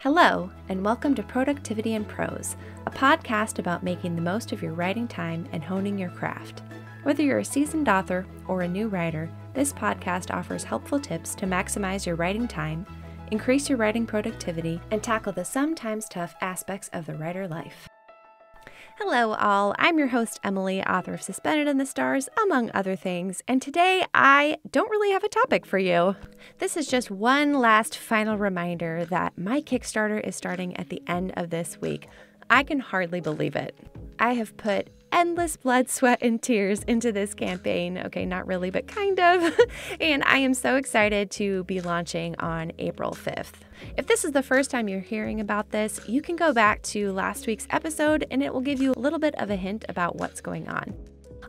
Hello, and welcome to Productivity in Prose, a podcast about making the most of your writing time and honing your craft. Whether you're a seasoned author or a new writer, this podcast offers helpful tips to maximize your writing time, increase your writing productivity, and tackle the sometimes tough aspects of the writer life. Hello all, I'm your host Emily, author of Suspended in the Stars, among other things, and today I don't really have a topic for you. This is just one last final reminder that my Kickstarter is starting at the end of this week. I can hardly believe it. I have put endless blood, sweat, and tears into this campaign. Okay, not really, but kind of. And I am so excited to be launching on April 5th. If this is the first time you're hearing about this, you can go back to last week's episode and it will give you a little bit of a hint about what's going on.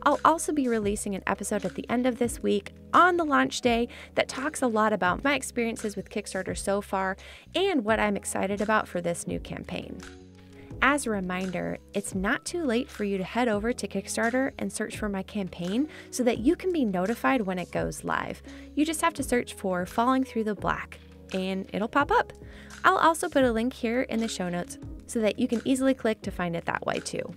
I'll also be releasing an episode at the end of this week on the launch day that talks a lot about my experiences with Kickstarter so far and what I'm excited about for this new campaign. As a reminder, it's not too late for you to head over to Kickstarter and search for my campaign so that you can be notified when it goes live. You just have to search for Falling Through the Black and it'll pop up. I'll also put a link here in the show notes so that you can easily click to find it that way too.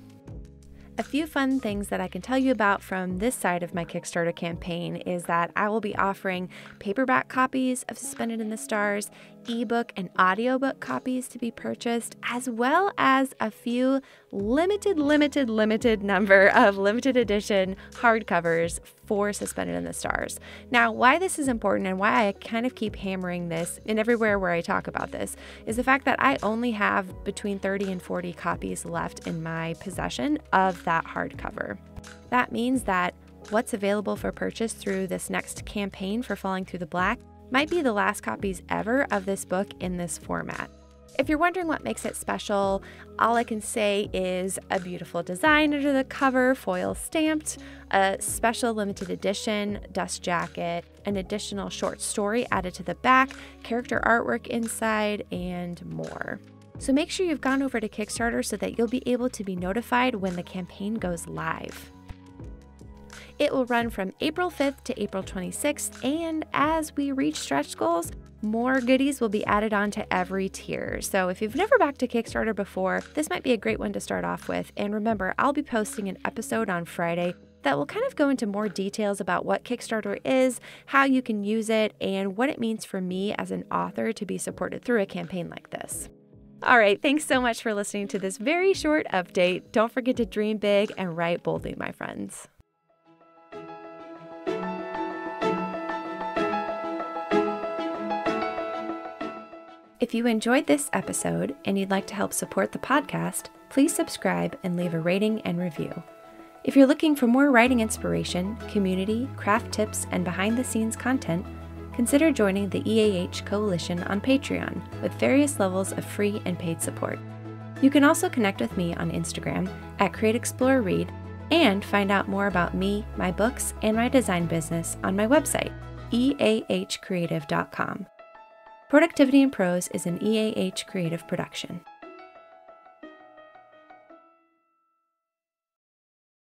A few fun things that I can tell you about from this side of my Kickstarter campaign is that I will be offering paperback copies of Suspended in the Stars, ebook and audiobook copies to be purchased, as well as a few limited number of limited edition hardcovers for Suspended in the Stars. Now, why this is important and why I kind of keep hammering this in everywhere where I talk about this is the fact that I only have between 30 and 40 copies left in my possession of that hardcover. That means that what's available for purchase through this next campaign for Falling Through the Black might be the last copies ever of this book in this format. If you're wondering what makes it special, all I can say is a beautiful design under the cover, foil stamped, a special limited edition dust jacket, an additional short story added to the back, character artwork inside, and more. So make sure you've gone over to Kickstarter so that you'll be able to be notified when the campaign goes live. It will run from April 5th to April 26th, and as we reach stretch goals, more goodies will be added on to every tier. So if you've never backed a Kickstarter before, this might be a great one to start off with. And remember, I'll be posting an episode on Friday that will kind of go into more details about what Kickstarter is, how you can use it, and what it means for me as an author to be supported through a campaign like this. All right, thanks so much for listening to this very short update. Don't forget to dream big and write boldly, my friends. If you enjoyed this episode and you'd like to help support the podcast, please subscribe and leave a rating and review. If you're looking for more writing inspiration, community, craft tips, and behind-the-scenes content, consider joining the EAH Coalition on Patreon with various levels of free and paid support. You can also connect with me on Instagram at CreateExploreRead and find out more about me, my books, and my design business on my website, eahcreative.com. Productivity in Prose is an EAH Creative production.